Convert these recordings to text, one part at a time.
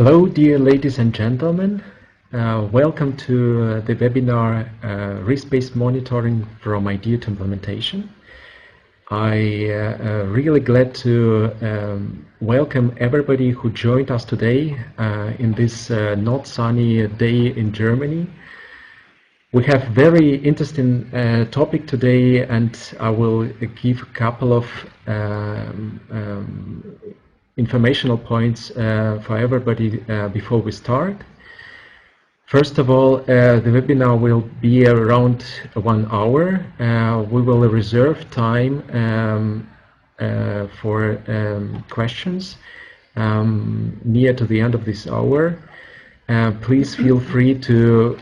Hello, dear ladies and gentlemen. Welcome to the webinar Risk-Based Monitoring from Idea to Implementation. Really glad to welcome everybody who joined us today in this not sunny day in Germany. We have very interesting topic today, and I will give a couple of informational points for everybody before we start. First of all, the webinar will be around 1 hour. We will reserve time for questions near to the end of this hour. Please feel free to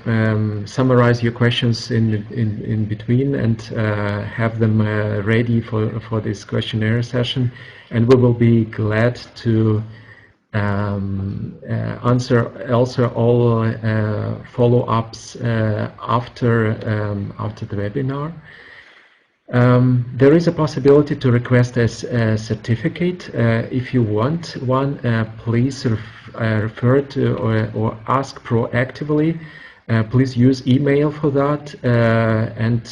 summarize your questions in between and have them ready for this questionnaire session, and we will be glad to answer all follow-ups after the webinar. There is a possibility to request a certificate. If you want one, please refer to or ask proactively. Please use email for that and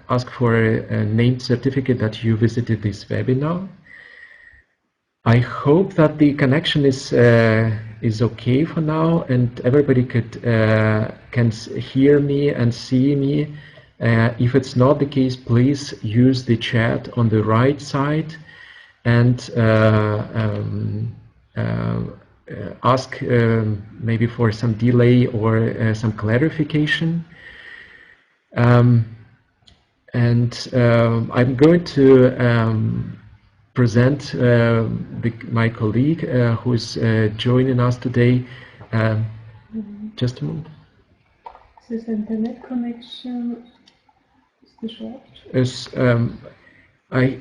ask for a named certificate that you visited this webinar. I hope that the connection is okay for now and everybody can hear me and see me. If it's not the case, please use the chat on the right side and ask maybe for some delay or some clarification. I'm going to present my colleague who is joining us today. Just a moment. This internet connection is disrupted. Yes, I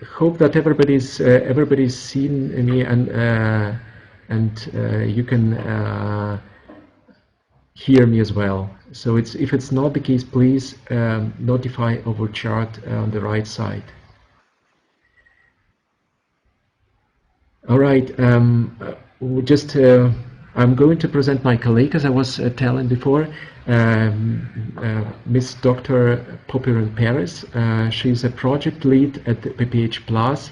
hope that everybody's seen me and you can hear me as well. So if it's not the case, please notify over chart on the right side. All right. I'm going to present my colleague, as I was telling before, Miss Dr. Popperin-Perez. She's a project lead at the PPH Plus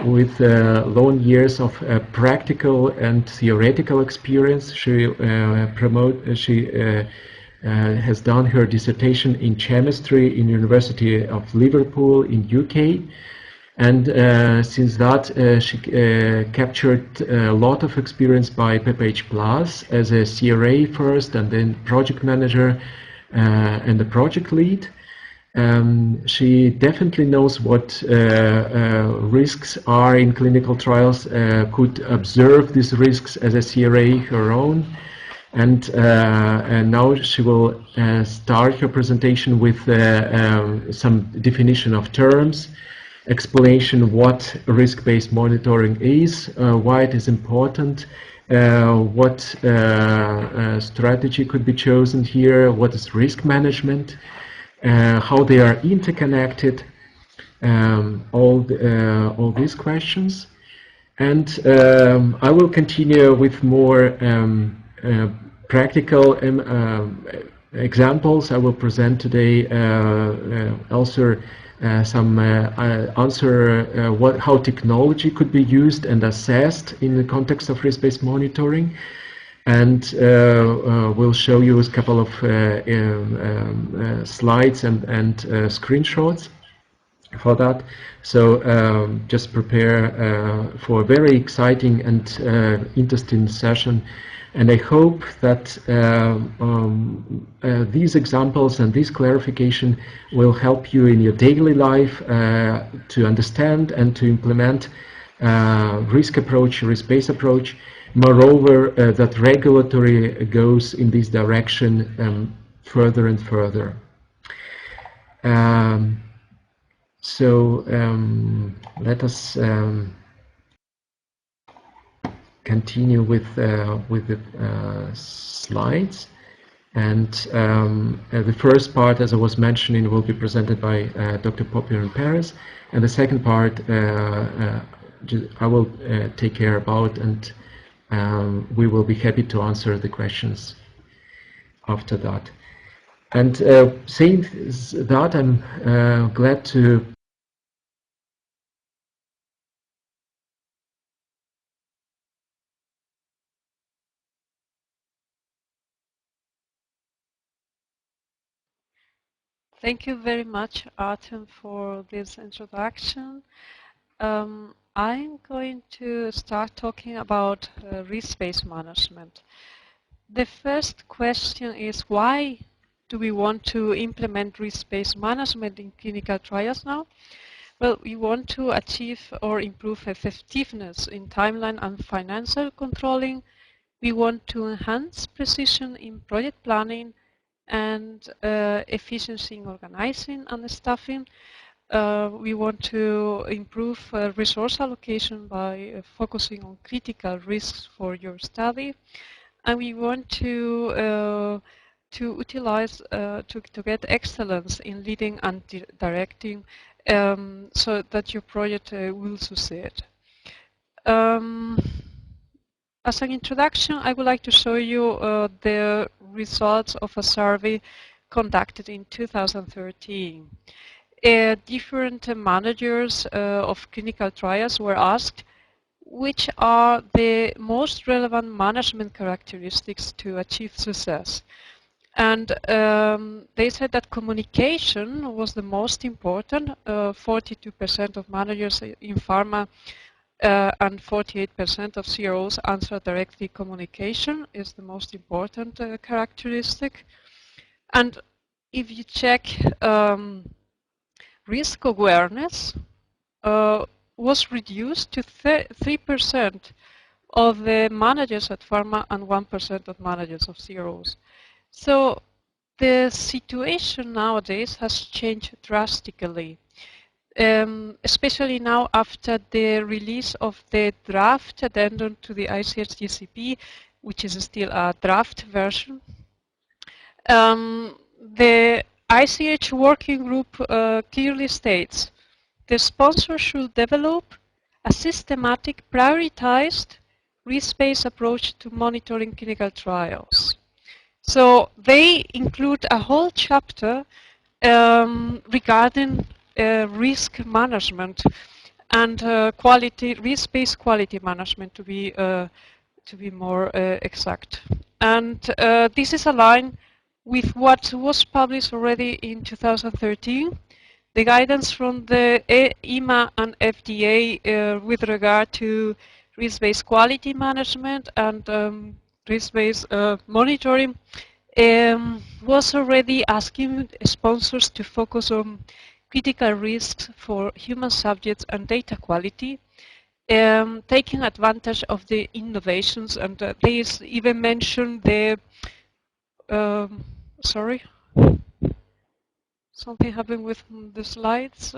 with long years of practical and theoretical experience. She has done her dissertation in chemistry in University of Liverpool in UK. And since that, she captured a lot of experience by PPH Plus as a CRA first, and then project manager and the project lead. She definitely knows what risks are in clinical trials, could observe these risks as a CRA her own. And now she will start her presentation with some definition of terms, explanation what risk-based monitoring is, why it is important, what strategy could be chosen here, what is risk management, how they are interconnected, all these questions. And I will continue with more practical examples. I will present today also some answer how technology could be used and assessed in the context of risk-based monitoring, and we'll show you a couple of slides and screenshots for that. So just prepare for a very exciting and interesting session. And I hope that these examples and this clarification will help you in your daily life to understand and to implement risk-based approach. Moreover, that regulatory goes in this direction further and further. Let us continue with the slides, and the first part, as I was mentioning, will be presented by Dr. Popperin-Perez, and the second part I will take care about and we will be happy to answer the questions after that. And saying that, I'm glad to Thank you very much, Artem, for this introduction. I'm going to start talking about risk-based management. The first question is, why do we want to implement risk-based management in clinical trials now? Well, we want to achieve or improve effectiveness in timeline and financial controlling. We want to enhance precision in project planning and efficiency in organizing and staffing. We want to improve resource allocation by focusing on critical risks for your study. And we want to utilize, to get excellence in leading and directing so that your project will succeed. As an introduction, I would like to show you the results of a survey conducted in 2013. Different managers of clinical trials were asked which are the most relevant management characteristics to achieve success. And they said that communication was the most important. 42% of managers in pharma and 48% of CROs answer directly communication is the most important characteristic. And if you check risk awareness, was reduced to 3% of the managers at pharma and 1% of managers of CROs. So the situation nowadays has changed drastically, especially now after the release of the draft addendum to the ICH GCP, which is still a draft version. The ICH working group clearly states the sponsor should develop a systematic, prioritized, risk-based approach to monitoring clinical trials. So they include a whole chapter regarding risk management and risk-based quality management to be more exact. And this is aligned with what was published already in 2013, the guidance from the EMA and FDA with regard to risk-based quality management and risk-based monitoring was already asking sponsors to focus on critical risks for human subjects and data quality, taking advantage of the innovations, and they even mentioned the sorry, something happened with the slides.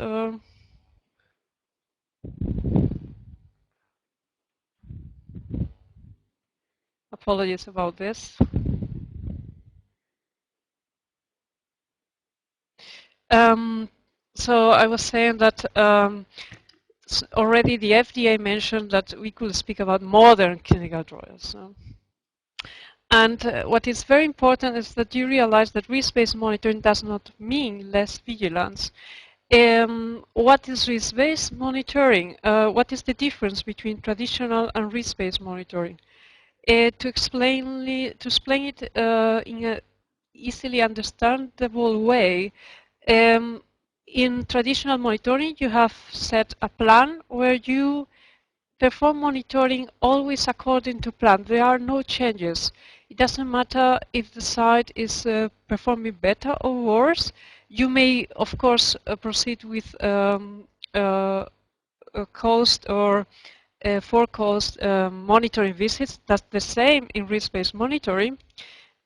Apologies about this. So I was saying that already the FDA mentioned that we could speak about modern clinical trials. And what is very important is that you realize that risk-based monitoring does not mean less vigilance. What is risk-based monitoring? What is the difference between traditional and risk-based monitoring? To explain it in an easily understandable way, in traditional monitoring, you have set a plan where you perform monitoring always according to plan. There are no changes. It doesn't matter if the site is performing better or worse. You may, of course, proceed with cost or forecast monitoring visits. That's the same in risk-based monitoring.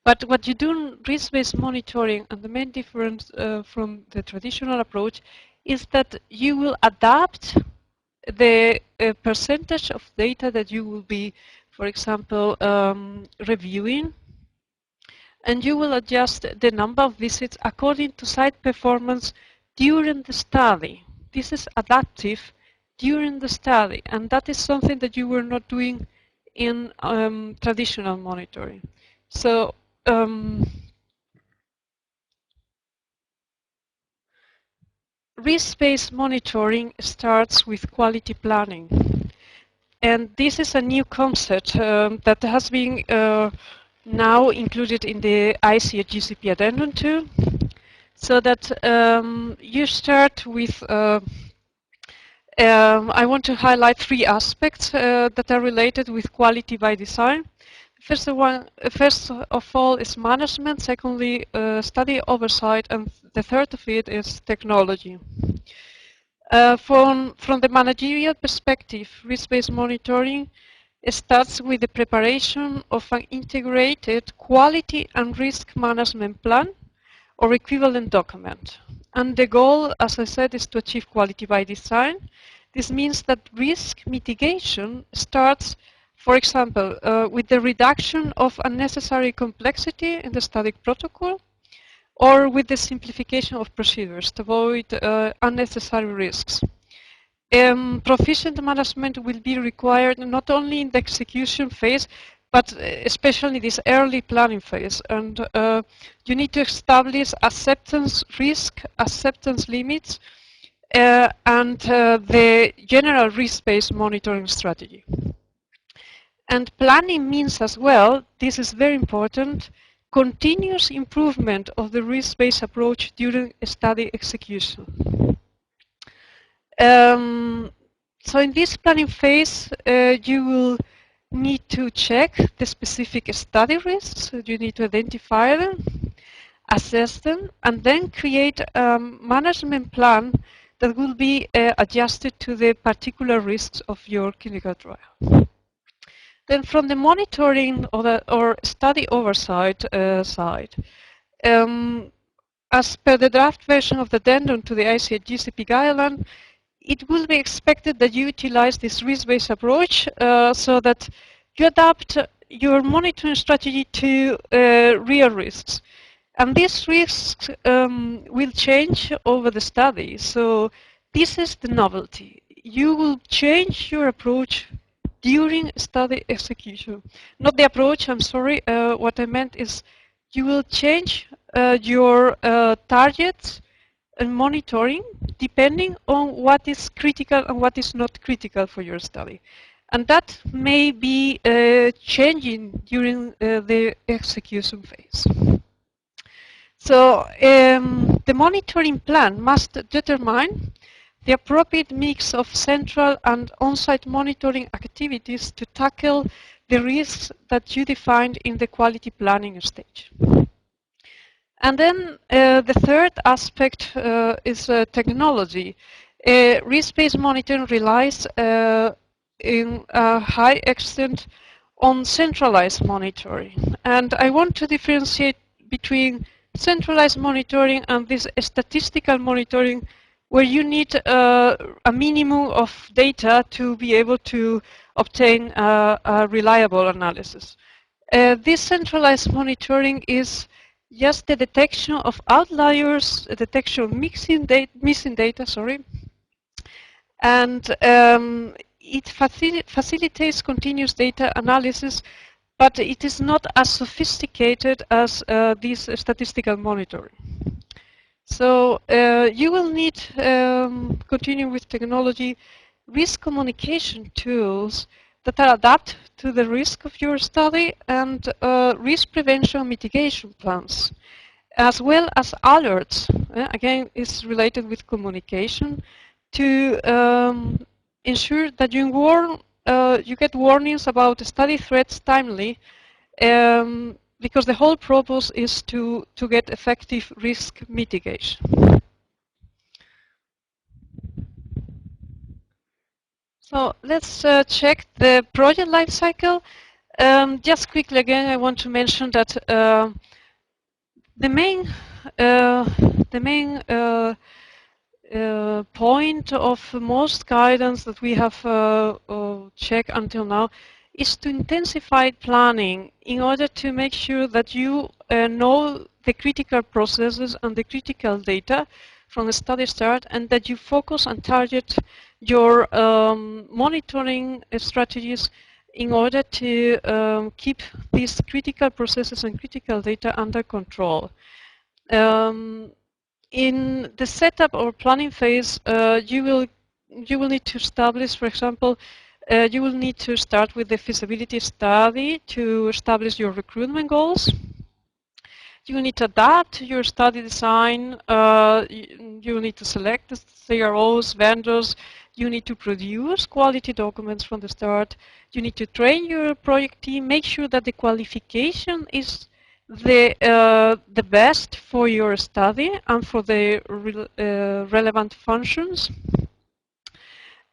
But what you do in risk-based monitoring, and the main difference from the traditional approach, is that you will adapt the percentage of data that you will be, for example, reviewing, and you will adjust the number of visits according to site performance during the study. This is adaptive during the study, and that is something that you were not doing in traditional monitoring. So risk-based monitoring starts with quality planning. And this is a new concept that has been now included in the ICH GCP addendum 2. So that you start with, I want to highlight 3 aspects that are related with quality by design. First of all is management, secondly study oversight, and the third of it is technology. From the managerial perspective, risk-based monitoring starts with the preparation of an integrated quality and risk management plan or equivalent document. And the goal, as I said, is to achieve quality by design. This means that risk mitigation starts, for example, with the reduction of unnecessary complexity in the study protocol, or with the simplification of procedures to avoid unnecessary risks. Proficient management will be required not only in the execution phase, but especially this early planning phase. And you need to establish acceptance risk, acceptance limits, and the general risk-based monitoring strategy. And planning means as well, this is very important, continuous improvement of the risk-based approach during study execution. So in this planning phase, you will need to check the specific study risks. You need to identify them, assess them, and then create a management plan that will be adjusted to the particular risks of your clinical trial. Then from the monitoring or study oversight side, as per the draft version of the addendum to the ICH GCP guideline, it will be expected that you utilize this risk-based approach so that you adapt your monitoring strategy to real risks. And these risks will change over the study. So this is the novelty. You will change your approach during study execution. Not the approach, I'm sorry. What I meant is you will change your targets and monitoring depending on what is critical and what is not critical for your study. And that may be changing during the execution phase. So the monitoring plan must determine the appropriate mix of central and on-site monitoring activities to tackle the risks that you defined in the quality planning stage. And then the third aspect is technology. Risk-based monitoring relies in a high extent on centralized monitoring. And I want to differentiate between centralized monitoring and this statistical monitoring, where you need a minimum of data to be able to obtain a reliable analysis. This centralized monitoring is just the detection of outliers, the detection of missing data, and it facilitates continuous data analysis, but it is not as sophisticated as this statistical monitoring. So you will need, continuing with technology, risk communication tools that are adapted to the risk of your study, and risk prevention mitigation plans, as well as alerts. Again, it's related with communication to ensure that you get warnings about study threats timely, because the whole purpose is to get effective risk mitigation. So let's check the project life cycle. Just quickly again, I want to mention that the main point of most guidance that we have checked until now is to intensify planning in order to make sure that you know the critical processes and the critical data from the study start, and that you focus and target your monitoring strategies in order to keep these critical processes and critical data under control. In the setup or planning phase, you will need to establish, for example, you will need to start with the feasibility study to establish your recruitment goals. You need to adapt your study design. You need to select the CROs, vendors. You need to produce quality documents from the start. You need to train your project team. Make sure that the qualification is the best for your study and for the relevant functions.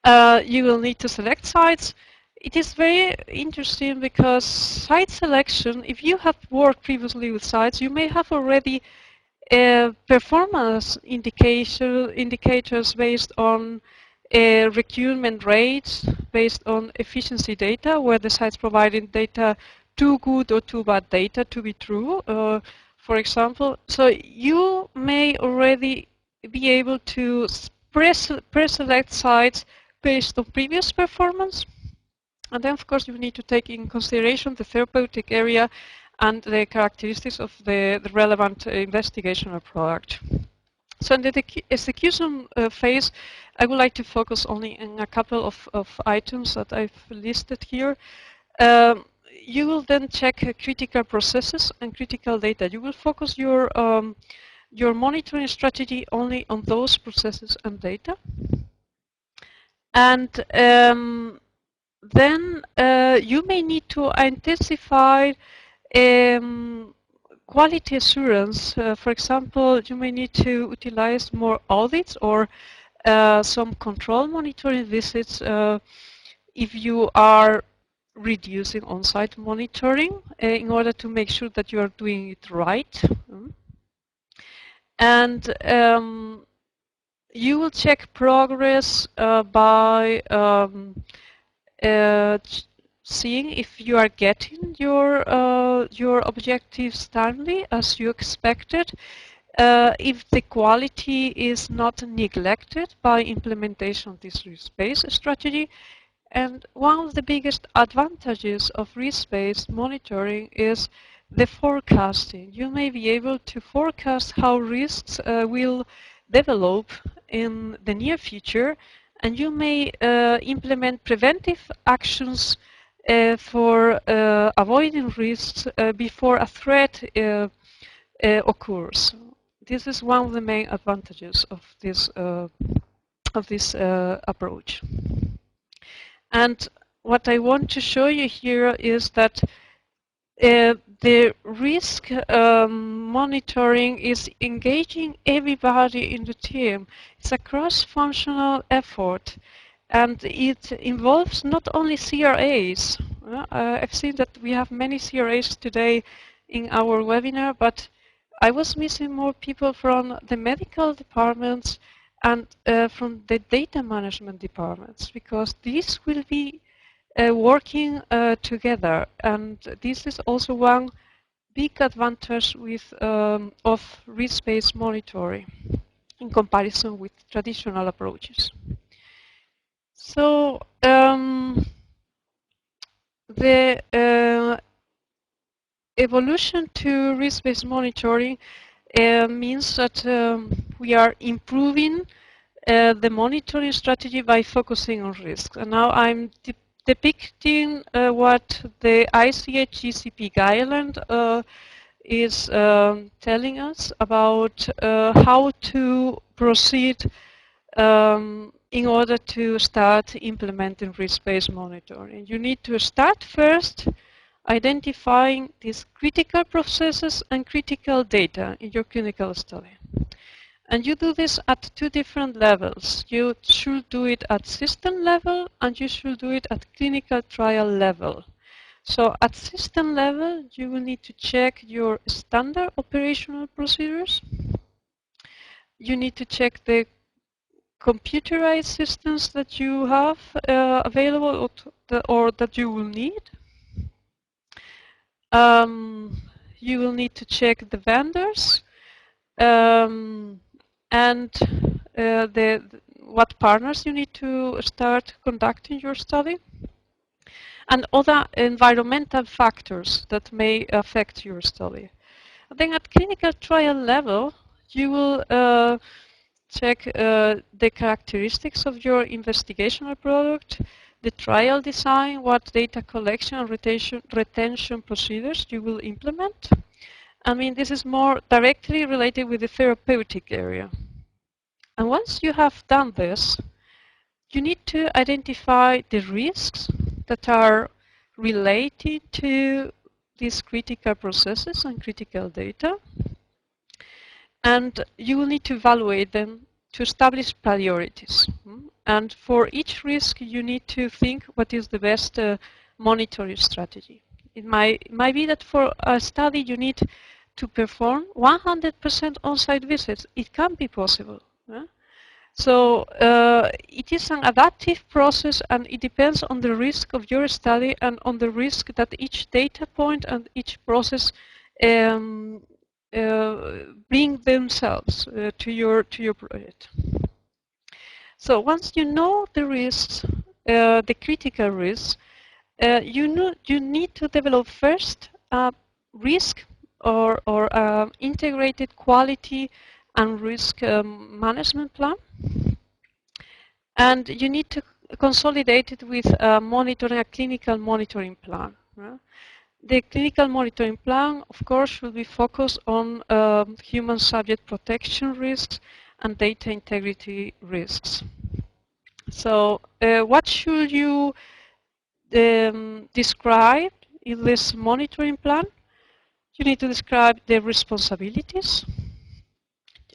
You will need to select sites. It is very interesting because site selection, if you have worked previously with sites, you may have already performance indicators based on recruitment rates, based on efficiency data, where the site's providing data too good or too bad data to be true, for example. So you may already be able to pre-select sites based on previous performance. And then, of course, you need to take in consideration the therapeutic area and the characteristics of the relevant investigational product. So in the execution phase, I would like to focus only on a couple of items that I've listed here. You will then check critical processes and critical data. You will focus your monitoring strategy only on those processes and data. And then you may need to intensify quality assurance. For example, you may need to utilize more audits or some control monitoring visits if you are reducing on-site monitoring in order to make sure that you are doing it right. And you will check progress by seeing if you are getting your objectives timely as you expected, if the quality is not neglected by implementation of this risk-based strategy. And one of the biggest advantages of risk-based monitoring is the forecasting. You may be able to forecast how risks will develop in the near future, and you may implement preventive actions for avoiding risks before a threat occurs. This is one of the main advantages of this approach. And what I want to show you here is that the risk monitoring is engaging everybody in the team. It's a cross-functional effort, and it involves not only CRAs. I've seen that we have many CRAs today in our webinar, but I was missing more people from the medical departments and from the data management departments, because these will be working together, and this is also one big advantage of risk-based monitoring in comparison with traditional approaches. So the evolution to risk-based monitoring means that we are improving the monitoring strategy by focusing on risks. And now I'm depicting what the ICH GCP guideline is telling us about how to proceed in order to start implementing risk-based monitoring. You need to start first identifying these critical processes and critical data in your clinical study. And you do this at two different levels. You should do it at system level, and you should do it at clinical trial level. So at system level, you will need to check your standard operational procedures. You need to check the computerized systems that you have available or that you will need. You will need to check the vendors and what partners you need to start conducting your study. and other environmental factors that may affect your study. Then at clinical trial level, you will check the characteristics of your investigational product, the trial design, what data collection and retention procedures you will implement. I mean, this is more directly related with the therapeutic area. And once you have done this, you need to identify the risks that are related to these critical processes and critical data. And you will need to evaluate them to establish priorities. And for each risk, you need to think what is the best monitoring strategy. It might be that for a study you need to perform 100% on-site visits. It can be possible. So it is an adaptive process, and it depends on the risk of your study and on the risk that each data point and each process bring themselves to your project. So once you know the risks, the critical risks, you need to develop first a risk or integrated quality and risk management plan, and you need to consolidate it with a clinical monitoring plan. The clinical monitoring plan, of course, should be focused on human subject protection risks and data integrity risks. So what should you describe in this monitoring plan? You need to describe the responsibilities,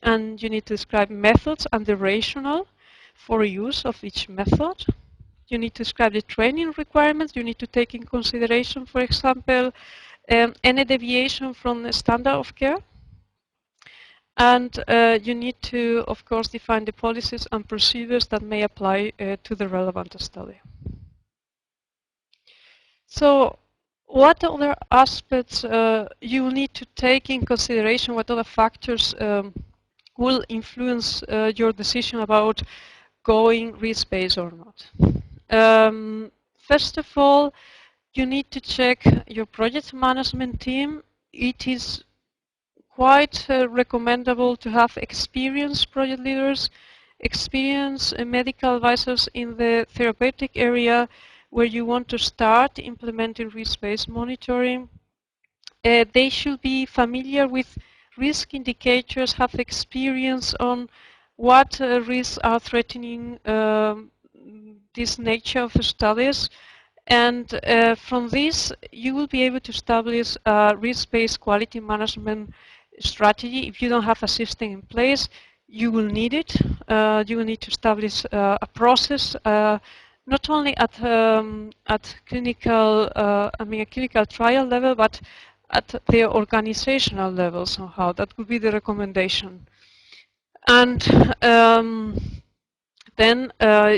and you need to describe methods and the rationale for use of each method. You need to describe the training requirements. You need to take in consideration, for example, any deviation from the standard of care. And you need to, of course, define the policies and procedures that may apply to the relevant study. So what other aspects you need to take in consideration, what other factors will influence your decision about going risk-based or not? First of all, you need to check your project management team. It is quite recommendable to have experienced project leaders, experienced medical advisors in the therapeutic area where you want to start implementing risk-based monitoring. They should be familiar with risk indicators, have experience on what risks are threatening this nature of studies. And from this, you will be able to establish a risk-based quality management strategy. If you don't have a system in place, you will need it. You will need to establish a process, not only at clinical, a clinical trial level, but at the organizational level somehow. That would be the recommendation. And then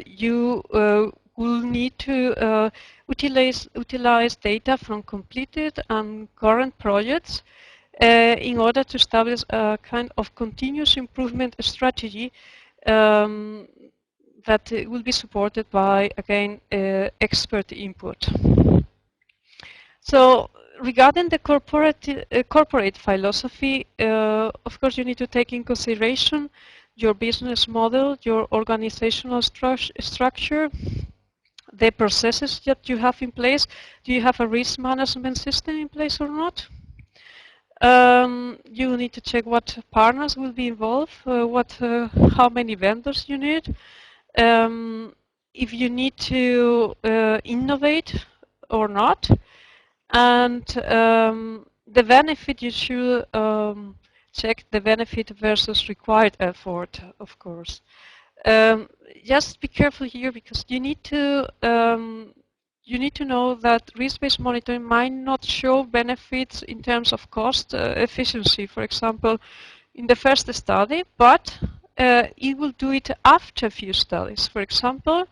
you will need to utilize data from completed and current projects in order to establish a kind of continuous improvement strategy that will be supported by, again, expert input. So regarding the corporate philosophy, of course, you need to take in consideration your business model, your organizational structure, the processes that you have in place. Do you have a risk management system in place or not? You need to check what partners will be involved, how many vendors you need, if you need to innovate or not, and the benefit, you should check the benefit versus required effort, of course. Just be careful here, because you need to know that risk-based monitoring might not show benefits in terms of cost efficiency, for example, in the first study, but it will do it after a few studies. For example,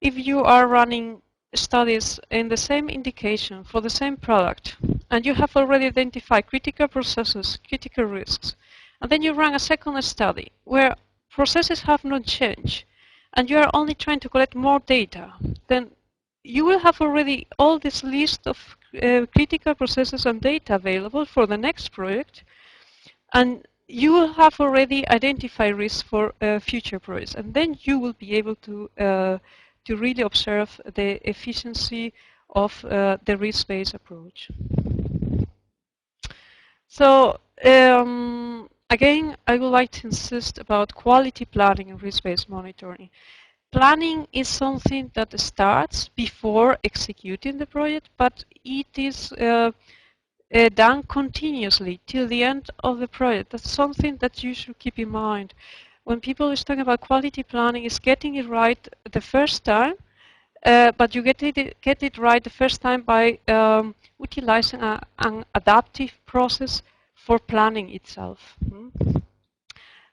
if you are running studies in the same indication for the same product, and you have already identified critical processes, critical risks, and then you run a second study where processes have not changed, and you are only trying to collect more data, then you will have already all this list of critical processes and data available for the next project, and you will have already identified risks for future projects, and then you will be able to really observe the efficiency of the risk-based approach. So again, I would like to insist about quality planning and risk-based monitoring. Planning is something that starts before executing the project, but it is done continuously till the end of the project. That's something that you should keep in mind. When people are talking about quality planning, is getting it right the first time, but you get it right the first time by utilizing an adaptive process for planning itself.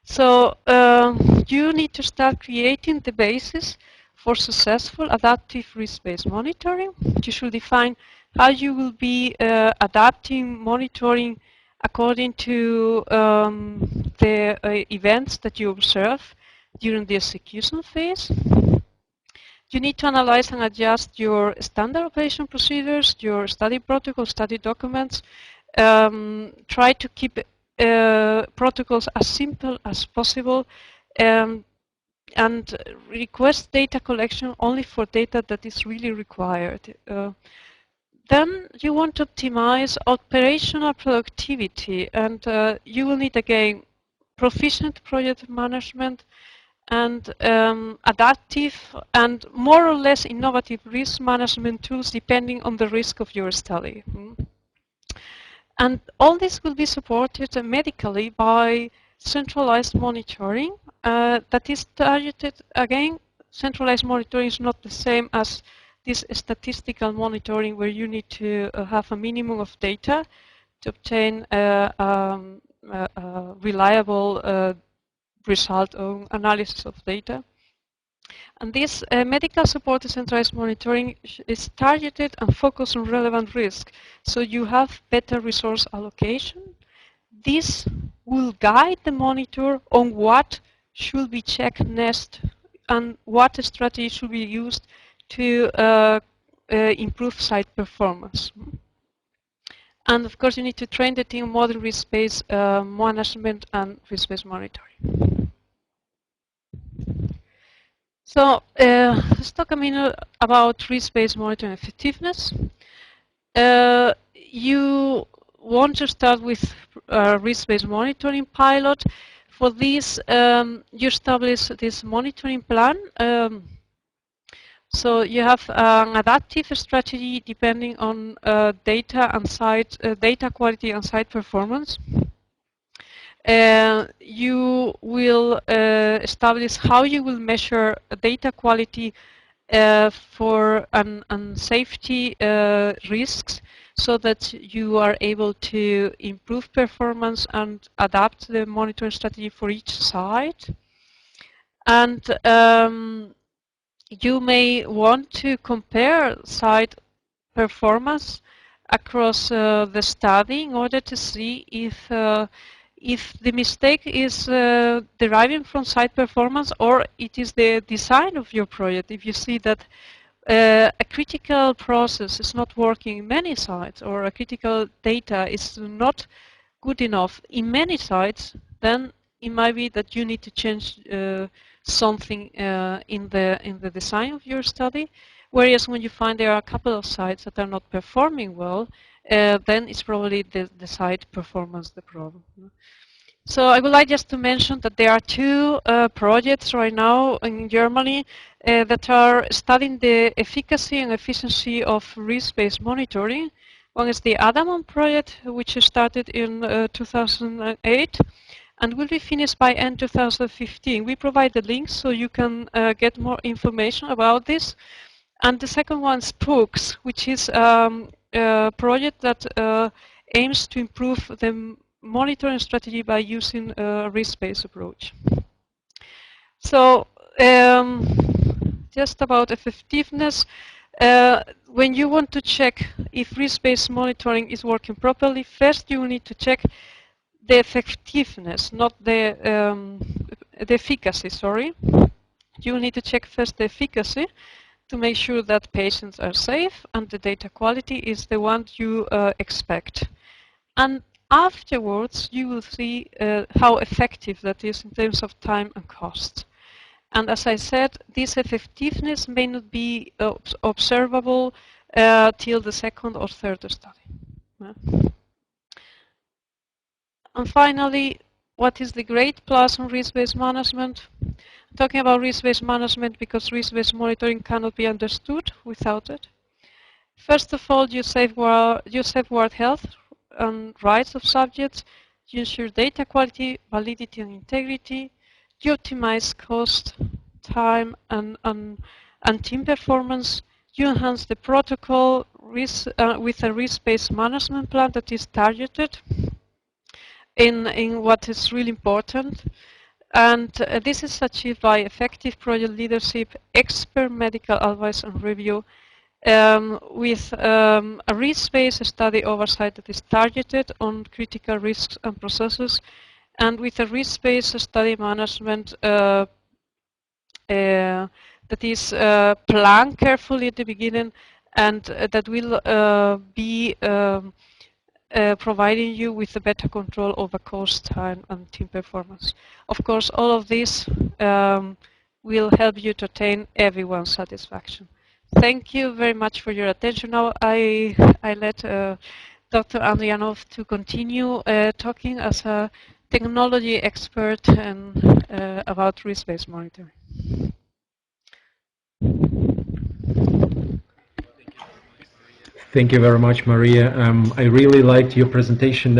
So you need to start creating the basis for successful adaptive risk-based monitoring. You should define how you will be adapting monitoring according to the events that you observe during the execution phase. You need to analyze and adjust your standard operation procedures, your study protocol, study documents. Try to keep protocols as simple as possible, and request data collection only for data that is really required. Then you want to optimize operational productivity, and you will need, again, proficient project management and adaptive and more or less innovative risk management tools depending on the risk of your study. And all this will be supported medically by centralized monitoring that is targeted. Again, centralized monitoring is not the same as this statistical monitoring where you need to have a minimum of data to obtain reliable result of analysis of data. And this medical supported centralized monitoring is targeted and focused on relevant risk. So you have better resource allocation. This will guide the monitor on what should be checked next and what strategy should be used to improve site performance. And of course, you need to train the team model risk-based management and risk-based monitoring. So let's talk a minute about risk-based monitoring effectiveness. You want to start with risk-based monitoring pilot. For this, you establish this monitoring plan. So you have an adaptive strategy depending on data and site data quality and site performance. You will establish how you will measure data quality for and safety risks so that you are able to improve performance and adapt the monitoring strategy for each site. And you may want to compare site performance across the study in order to see if the mistake is deriving from site performance or it is the design of your project. If you see that a critical process is not working in many sites or a critical data is not good enough in many sites, then it might be that you need to change something in the design of your study. Whereas when you find there are a couple of sites that are not performing well, then it's probably the site performance the problem. So I would like just to mention that there are two projects right now in Germany that are studying the efficacy and efficiency of risk-based monitoring. One is the addendum project, which started in 2008 and will be finished by end 2015. We provide the links so you can get more information about this. And the second one is POOX, which is a project that aims to improve the monitoring strategy by using a risk-based approach. So just about effectiveness, when you want to check if risk-based monitoring is working properly, first you need to check the effectiveness, not the efficacy, sorry. You need to check first the efficacy. to make sure that patients are safe and the data quality is the one you expect. And afterwards, you will see how effective that is in terms of time and cost. And as I said, this effectiveness may not be observable till the second or third study. And finally, what is the great plus on risk-based management? I'm talking about risk-based management because risk-based monitoring cannot be understood without it. First of all, you safeguard health and rights of subjects, you ensure data quality, validity and integrity, you optimize cost, time and team performance, you enhance the protocol with a risk-based management plan that is targeted in what is really important. And this is achieved by effective project leadership, expert medical advice and review, with a risk-based study oversight that is targeted on critical risks and processes, and with a risk-based study management that is planned carefully at the beginning and that will be providing you with a better control over cost, time and team performance. Of course, all of this will help you to attain everyone's satisfaction. Thank you very much for your attention. Now I let Dr. Andrianov to continue talking as a technology expert and about risk-based monitoring. Thank you very much, Maria. I really liked your presentation,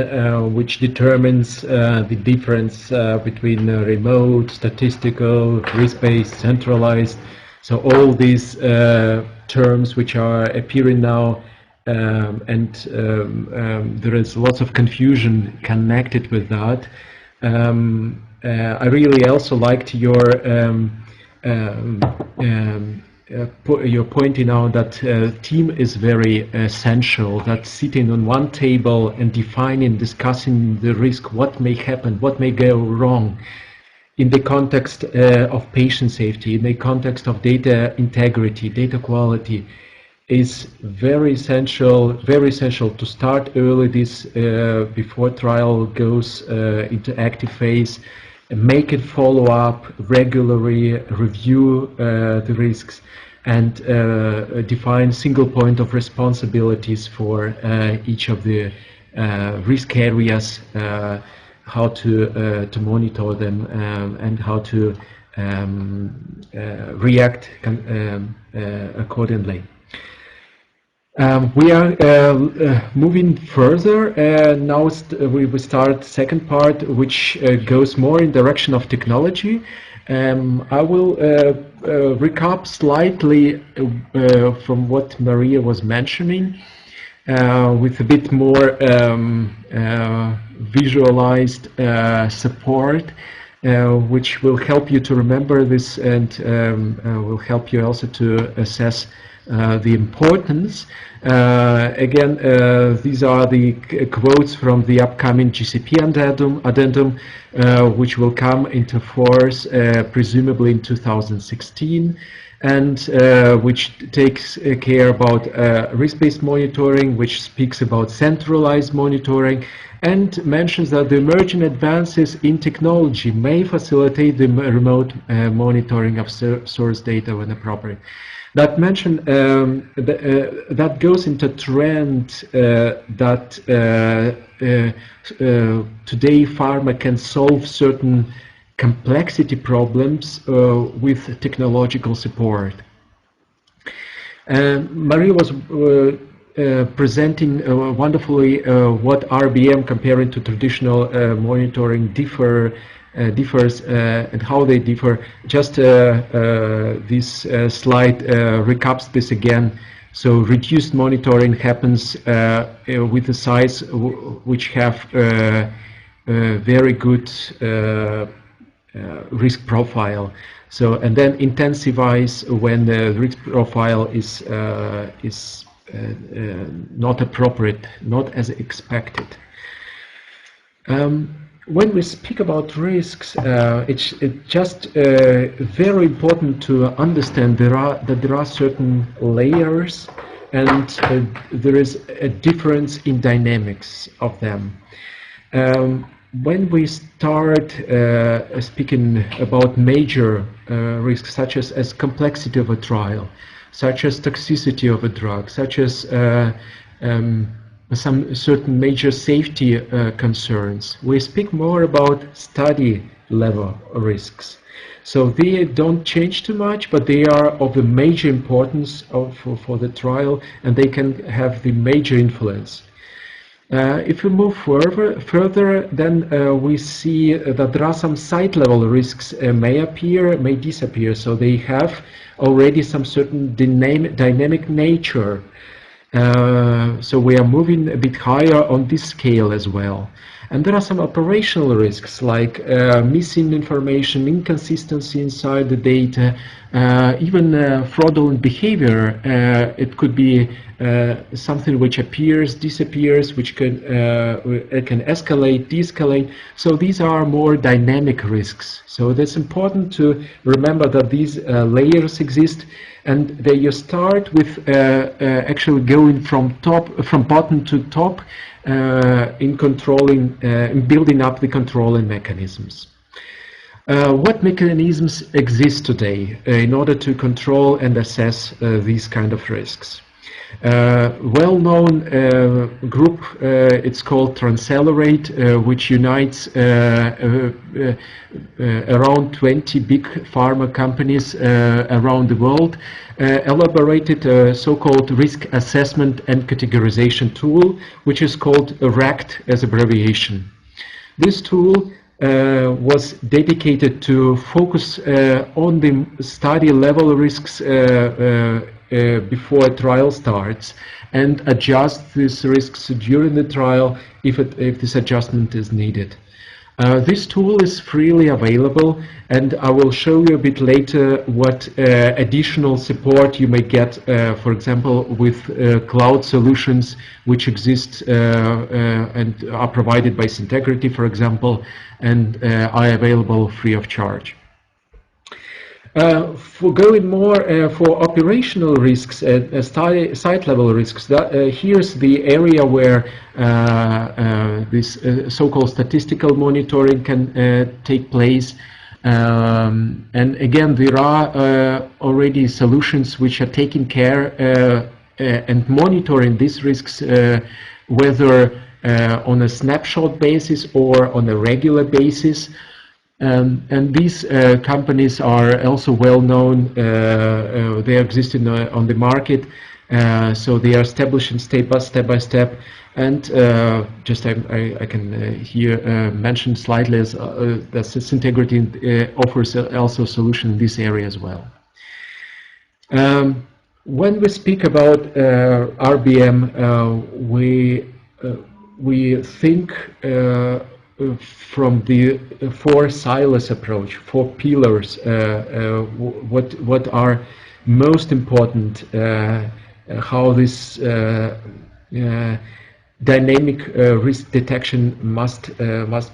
which determines the difference between remote, statistical, risk-based, centralized. So all these terms which are appearing now, and there is lots of confusion connected with that. I really also liked your you're pointing out that team is very essential, that sitting on one table and defining, discussing the risk, what may happen, what may go wrong in the context of patient safety, in the context of data integrity, data quality, is very essential to start early this before trial goes into active phase, make it follow up regularly, review the risks, and define single point of responsibilities for each of the risk areas, how to monitor them, and how to react accordingly. We are moving further. Now we will start second part, which goes more in direction of technology. I will recap slightly from what Maria was mentioning, with a bit more visualized support, which will help you to remember this and will help you also to assess the importance. Again, these are the quotes from the upcoming GCP addendum, which will come into force presumably in 2016, and which takes care about risk-based monitoring, which speaks about centralized monitoring, and mentions that the emerging advances in technology may facilitate the remote monitoring of source data when appropriate. That mention that goes into trend that today pharma can solve certain complexity problems with technological support. Maria was presenting wonderfully what RBM comparing to traditional monitoring differs and how they differ. Just this slide recaps this again. So reduced monitoring happens with the size which have very good risk profile. So, and then intensifies when the risk profile is not appropriate, not as expected. when we speak about risks, it's just very important to understand that there are certain layers, and there is a difference in dynamics of them. When we start speaking about major risks, such as complexity of a trial, such as toxicity of a drug, such as some certain major safety concerns, we speak more about study level risks. So they don't change too much, but they are of the major importance for the trial, and they can have the major influence. If we move further, then we see that there are some site-level risks may appear, may disappear. So they have already some certain dynamic nature. So we are moving a bit higher on this scale as well. And there are some operational risks like missing information, inconsistency inside the data, even fraudulent behavior. It could be something which appears, disappears, which can escalate, de-escalate. So these are more dynamic risks. So that's important to remember that these layers exist, and that you start with actually going from bottom to top in controlling, in building up the controlling mechanisms. What mechanisms exist today in order to control and assess these kind of risks? Well-known group, it's called Transcelerate, which unites around 20 big pharma companies around the world, elaborated a so-called risk assessment and categorization tool, which is called RACT as abbreviation. This tool was dedicated to focus on the study level risks before a trial starts, and adjust these risks during the trial if this adjustment is needed. This tool is freely available, and I will show you a bit later what additional support you may get, for example, with cloud solutions which exist and are provided by Cyntegrity, for example, and are available free of charge. For going more for operational risks and site-level risks, here's the area where this so-called statistical monitoring can take place. And again, there are already solutions which are taking care and monitoring these risks, whether on a snapshot basis or on a regular basis. And these companies are also well known. They exist on the market, so they are establishing step by step. And just I can here mention slightly as that Cyntegrity offers also a solution in this area as well. When we speak about RBM, we think from the four silos approach, four pillars, what are most important, how this dynamic risk detection must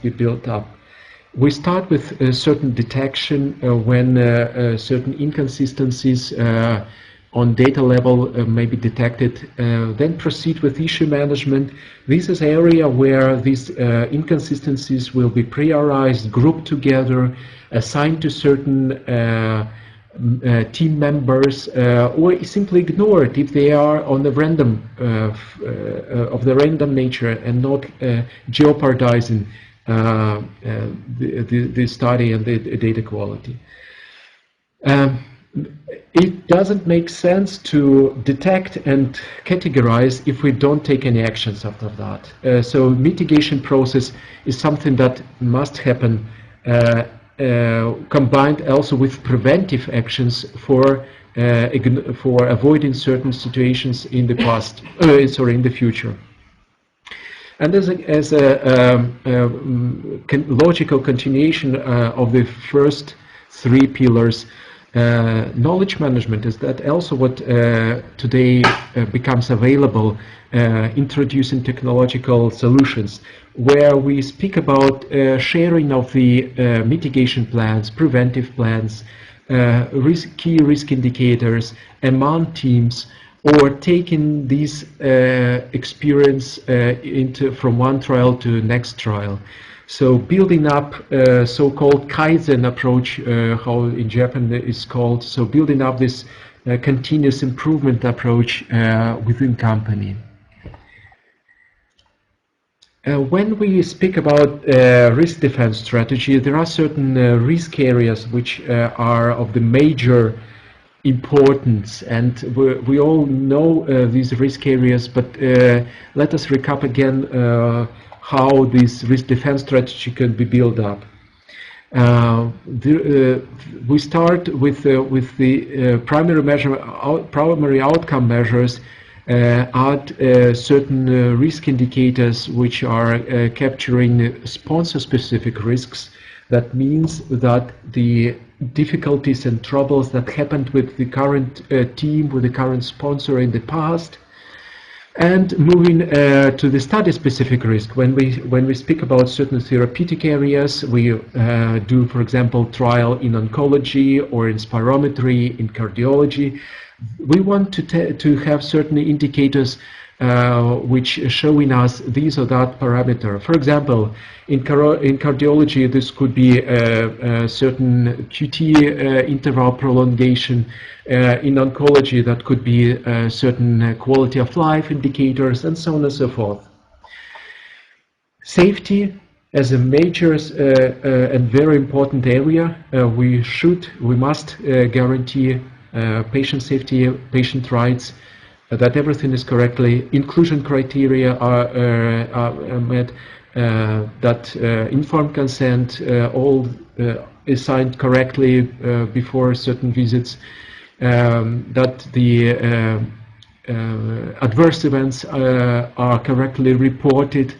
be built up. We start with a certain detection when certain inconsistencies on data level may be detected, then proceed with issue management. This is an area where these inconsistencies will be prioritized, grouped together, assigned to certain team members, or simply ignored if they are on the random of the random nature and not jeopardizing the study and the data quality. It doesn't make sense to detect and categorize if we don't take any actions after that. So mitigation process is something that must happen, combined also with preventive actions for avoiding certain situations in the past, in the future. And as a logical continuation of the first three pillars, Knowledge management is that also what today becomes available, introducing technological solutions, where we speak about sharing of the mitigation plans, preventive plans, key risk indicators among teams, or taking this experience from one trial to the next trial. So building up so-called Kaizen approach, how in Japan it's called, so building up this continuous improvement approach within company. When we speak about risk defense strategy, there are certain risk areas which are of the major importance, and we all know these risk areas, but let us recap again how this risk defense strategy can be built up. We start with the primary outcome measures, add certain risk indicators which are capturing sponsor-specific risks. That means that the difficulties and troubles that happened with the current team, with the current sponsor in the past, and moving to the study-specific risk. When we speak about certain therapeutic areas, we do, for example, trial in oncology or in spirometry, in cardiology. We want to have certain indicators which showing us these or that parameter. For example, in cardiology, this could be a certain QT interval prolongation. In oncology, that could be certain quality of life indicators, and so on and so forth. Safety as a major and very important area. We must guarantee patient safety, patient rights, that everything is correctly, inclusion criteria are met, that informed consent all is signed correctly before certain visits, that the adverse events are correctly reported,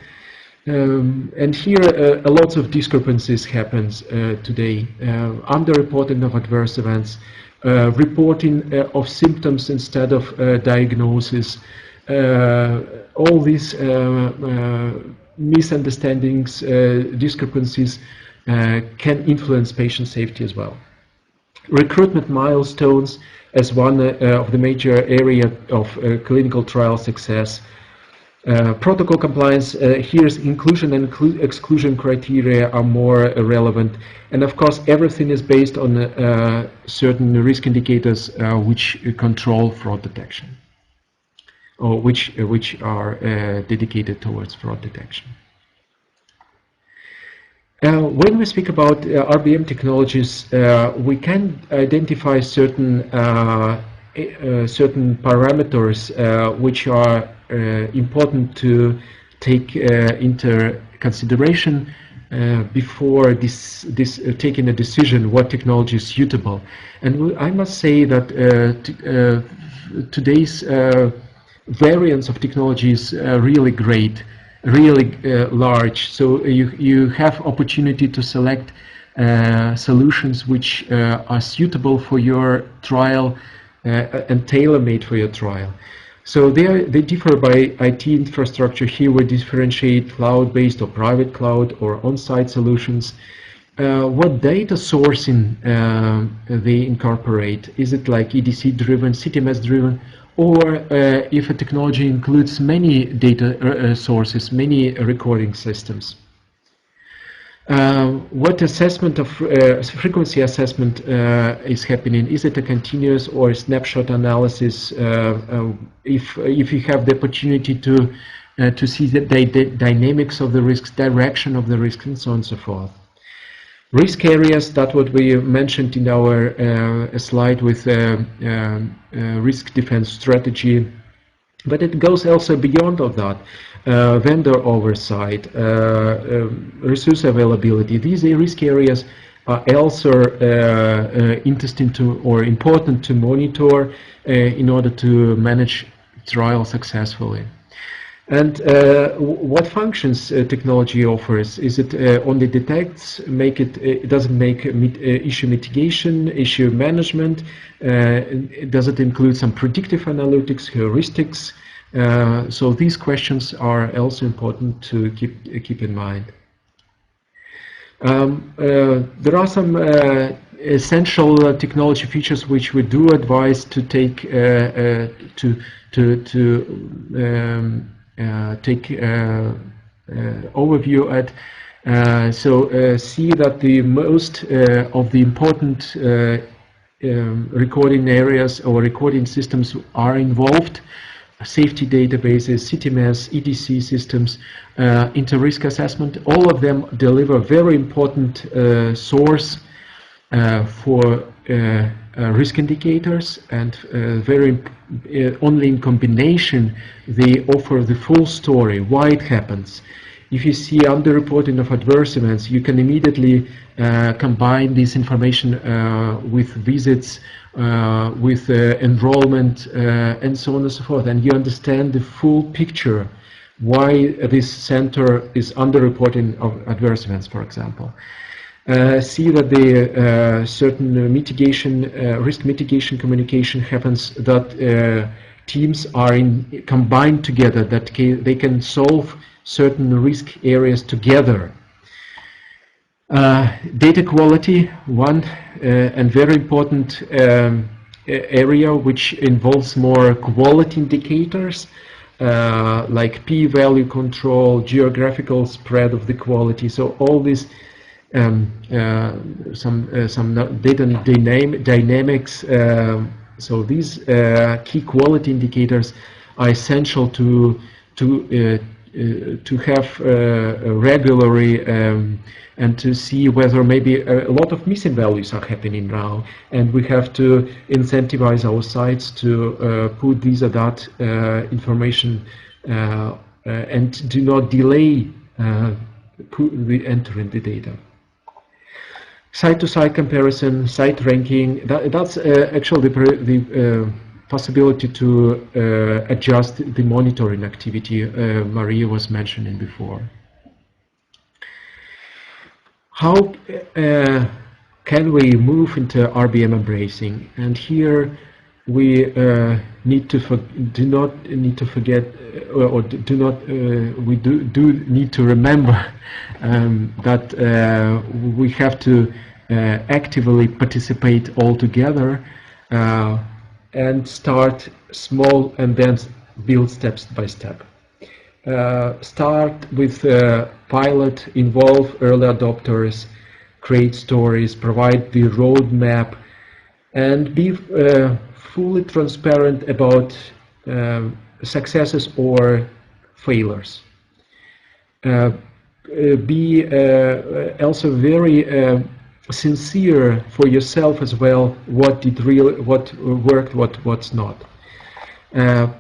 and here a lot of discrepancies happens today. Underreporting of adverse events, reporting of symptoms instead of diagnosis, all these misunderstandings, discrepancies can influence patient safety as well. Recruitment milestones as one of the major area of clinical trial success. Protocol compliance, here's inclusion and exclusion criteria are more relevant, and of course everything is based on certain risk indicators which control fraud detection, or which are dedicated towards fraud detection. When we speak about RBM technologies, we can identify certain parameters which are important to take into consideration before taking a decision what technology is suitable. And I must say that today's variants of technology is really great, really large. So you have opportunity to select solutions which are suitable for your trial and tailor-made for your trial. So they differ by IT infrastructure. Here we differentiate cloud-based or private cloud or on-site solutions. What data sourcing they incorporate? Is it like EDC-driven, CTMS-driven, or if a technology includes many data sources, many recording systems? What assessment of frequency assessment is happening? Is it a continuous or a snapshot analysis? If you have the opportunity to see the dynamics of the risks, direction of the risks, and so on and so forth. Risk areas, that's what we mentioned in our slide with risk defense strategy, but it goes also beyond of that. Vendor oversight, resource availability. These risk areas are also interesting to or important to monitor in order to manage trials successfully. And what functions technology offers? Is it only detects, it doesn't make issue mitigation, issue management? Does it include some predictive analytics, heuristics? So these questions are also important to keep in mind. There are some essential technology features which we do advise to take overview at. See that the most of the important recording areas or recording systems are involved. Safety databases, CTMS, EDC systems, inter-risk assessment, all of them deliver very important source for risk indicators, and only in combination they offer the full story, why it happens. If you see underreporting of adverse events, you can immediately combine this information with visits, with enrollment, and so on and so forth, and you understand the full picture why this center is underreporting of adverse events, for example. See that the certain mitigation, risk mitigation communication happens, that teams are combined together, that they can solve certain risk areas together. Data quality, one and very important area which involves more quality indicators, like p-value control, geographical spread of the quality. So all these some data dynamics. So these key quality indicators are essential to have regularly and to see whether maybe a lot of missing values are happening now, and we have to incentivize our sites to put these or that information and do not delay entering the data. Site-to-site comparison, site ranking, that's actually the possibility to adjust the monitoring activity Maria was mentioning before. How can we move into RBM embracing? And here we do not need to forget, or we do need to remember that we have to actively participate all together and start small and then build steps by step. Start with pilot, involve early adopters, create stories, provide the roadmap, and be fully transparent about successes or failures. Be also very sincere for yourself as well. What worked, what's not.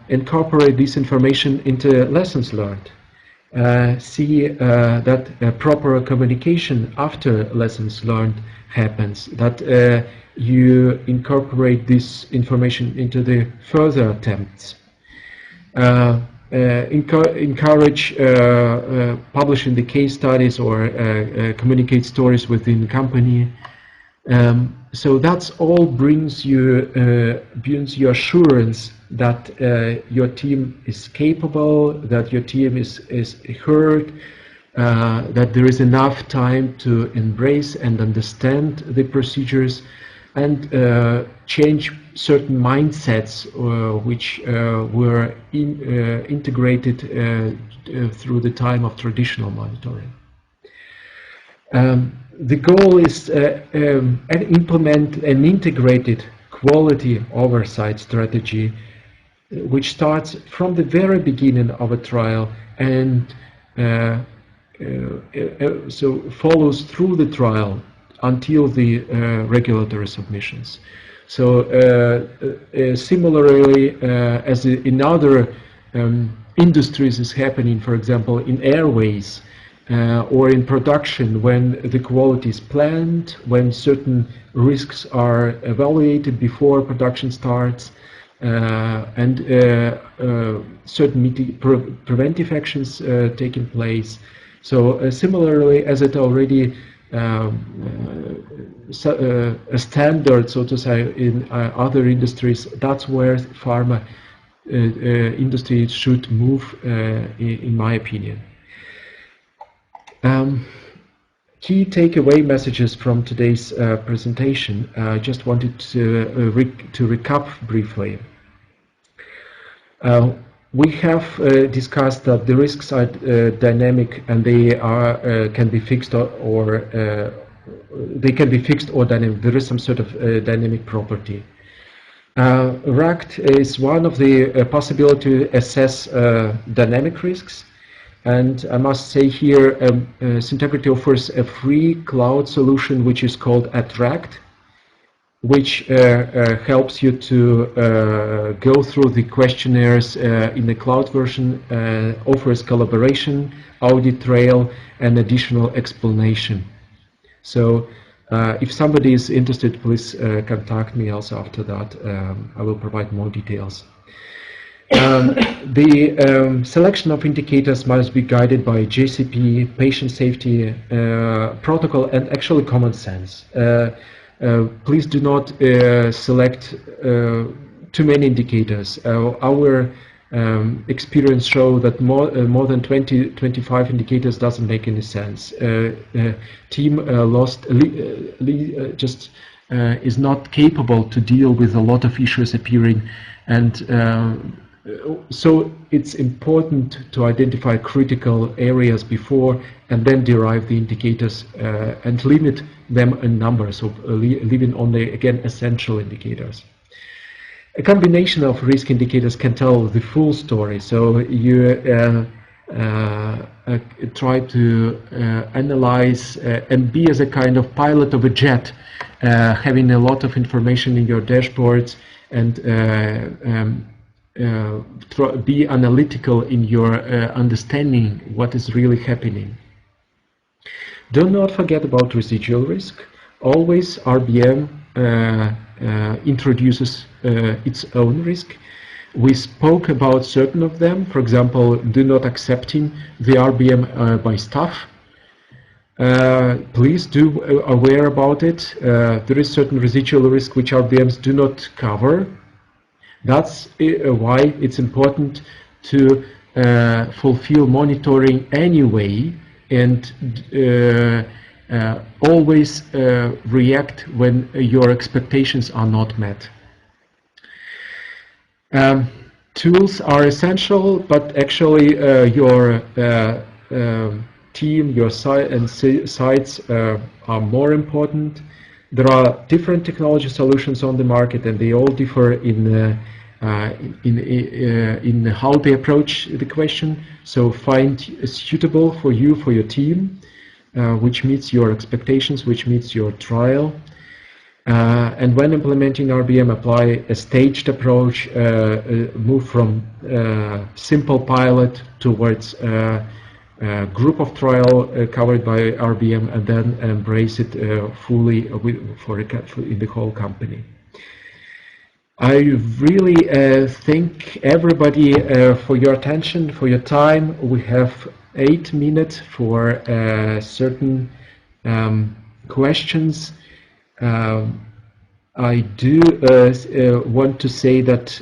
Incorporate this information into lessons learned. See that proper communication after lessons learned happens, that you incorporate this information into the further attempts. Encourage publishing the case studies or communicate stories within the company. So that's all brings you assurance that your team is capable, that your team is heard, that there is enough time to embrace and understand the procedures, and change certain mindsets which were integrated through the time of traditional monitoring. The goal is implement an integrated quality oversight strategy which starts from the very beginning of a trial and so follows through the trial until the regulatory submissions. So similarly, as in other industries is happening, for example, in airways or in production, when the quality is planned, when certain risks are evaluated before production starts, and certain preventive actions taking place. So similarly, as it already a standard, so to say, in other industries, that's where pharma industry should move, in my opinion. Key takeaway messages from today's presentation. I just wanted to recap briefly. We have discussed that the risks are dynamic, and they are can be fixed or they can be fixed or dynamic. There is some sort of dynamic property. RACT is one of the possibility to assess dynamic risks. And I must say here, Cyntegrity offers a free cloud solution which is called addRACT, which helps you to go through the questionnaires in the cloud version, offers collaboration, audit trail, and additional explanation. So if somebody is interested, please contact me also after that. I will provide more details. The selection of indicators must be guided by JCP, patient safety, protocol, and actually common sense. Please do not select too many indicators. Our experience show that more than 25 indicators doesn't make any sense. Team just is not capable to deal with a lot of issues appearing, and so it's important to identify critical areas before and then derive the indicators and limit them in number, so leaving only, again, essential indicators. A combination of risk indicators can tell the full story, so you try to analyze and be as a kind of pilot of a jet, having a lot of information in your dashboards and be analytical in your understanding what is really happening. Do not forget about residual risk. Always RBM introduces its own risk. We spoke about certain of them. For example, do not accepting the RBM by staff. Please do aware about it. There is certain residual risk which RBMs do not cover. That's why it's important to fulfill monitoring anyway and always react when your expectations are not met. Tools are essential, but actually your team, your site and sites are more important. There are different technology solutions on the market, and they all differ in how they approach the question. So find suitable for you, for your team, which meets your expectations, which meets your trial. And when implementing RBM, apply a staged approach, move from simple pilot towards group of trial covered by RBM, and then embrace it fully in the whole company. I really thank everybody for your attention, for your time. We have 8 minutes for certain questions. I do want to say that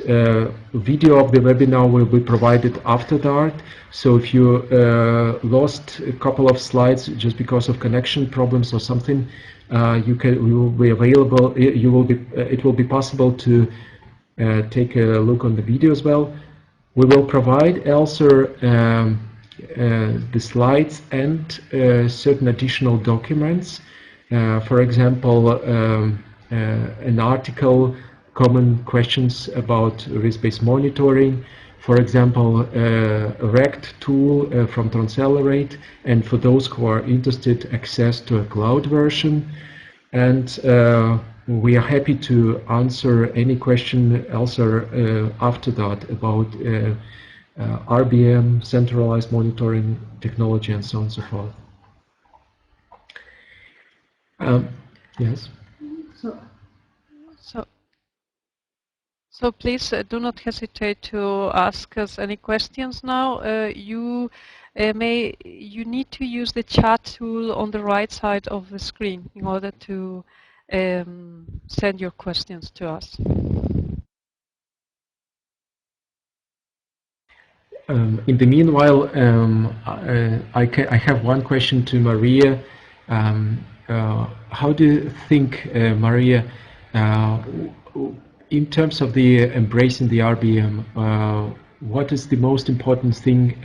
video of the webinar will be provided after that. So if you lost a couple of slides just because of connection problems or something, we will be available. It will be possible to take a look on the video as well. We will provide also the slides and certain additional documents. For example, an article, common questions about risk-based monitoring, for example, a RECT tool from Transcelerate, and for those who are interested, access to a cloud version. And we are happy to answer any question also after that about RBM, centralized monitoring technology, and so on and so forth. Yes. So please do not hesitate to ask us any questions now. You need to use the chat tool on the right side of the screen in order to send your questions to us. In the meanwhile, I have one question to Maria. How do you think, Maria, in terms of the embracing the RBM, what is the most important thing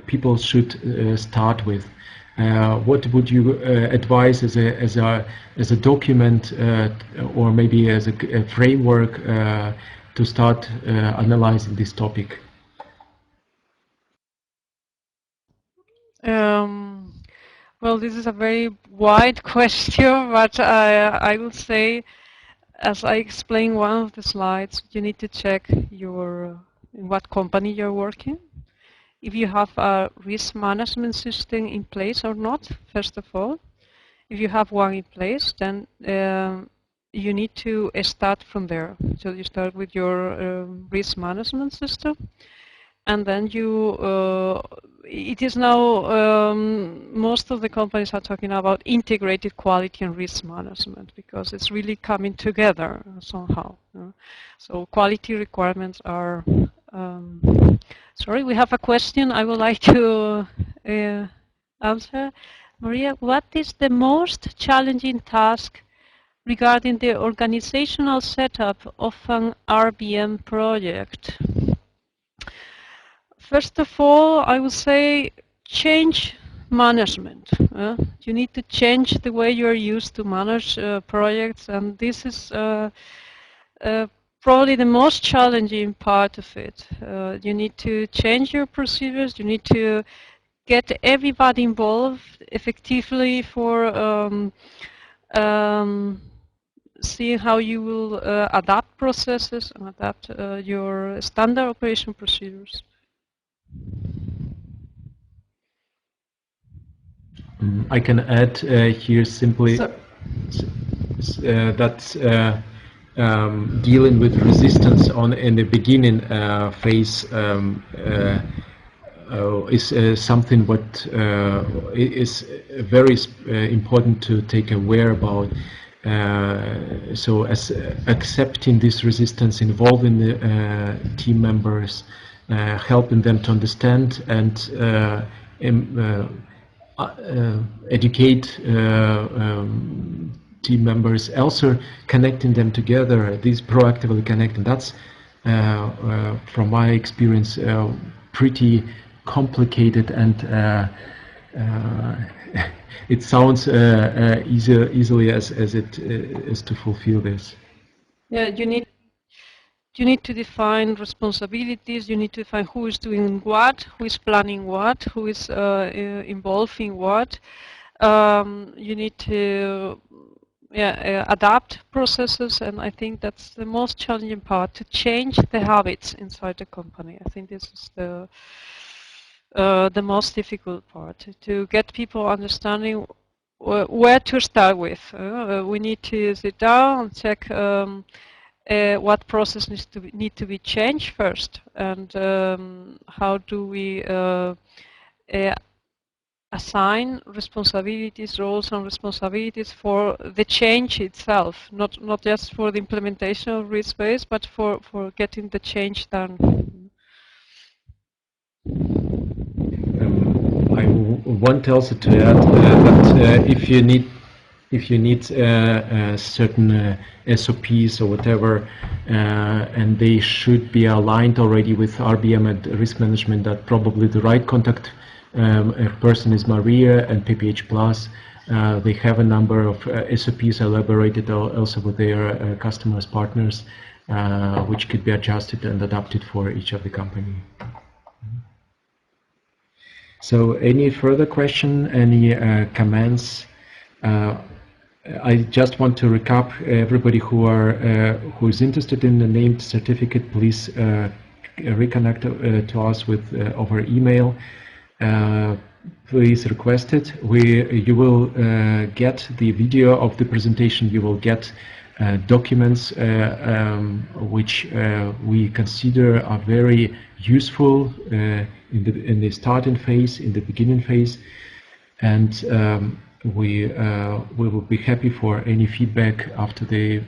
people should start with? What would you advise as a document or maybe as a framework to start analyzing this topic? Well, this is a very wide question, but I will say, as I explained in one of the slides, you need to check in what company you're working. If you have a risk management system in place or not, first of all. If you have one in place, then you need to start from there. So you start with your risk management system, and then it is now, most of the companies are talking about integrated quality and risk management because it's really coming together somehow. So quality requirements are, sorry, we have a question I would like to answer. Maria, what is the most challenging task regarding the organizational setup of an RBM project? First of all, I would say change management. You need to change the way you're used to manage projects, and this is probably the most challenging part of it. You need to change your procedures, you need to get everybody involved effectively for seeing how you will adapt processes and adapt your standard operation procedures. I can add here simply that dealing with resistance in the beginning phase is something what is very important to take aware about. So as accepting this resistance, involving the team members, helping them to understand and educate team members, also connecting them together, these proactively connecting. That's, from my experience, pretty complicated, and it sounds easily as it is to fulfill this. Yeah, you need to define responsibilities, you need to define who is doing what, who is planning what, who is involved in what. You need to adapt processes, and I think that's the most challenging part, to change the habits inside the company. I think this is the most difficult part, to get people understanding where to start with. We need to sit down and check what process need to be changed first, and how do we assign responsibilities, roles and responsibilities for the change itself, not just for the implementation of risk-based, but for getting the change done. I want also to add that if you need certain SOPs or whatever, and they should be aligned already with RBM and risk management, that probably the right contact person is Maria and PPH Plus. They have a number of SOPs elaborated also with their customers, partners, which could be adjusted and adapted for each of the company. So any further question, any comments? I just want to recap everybody who is interested in the named certificate, please reconnect to us with over email. Please request it. You will get the video of the presentation. You will get documents which we consider are very useful in the starting phase, in the beginning phase, and we will be happy for any feedback after the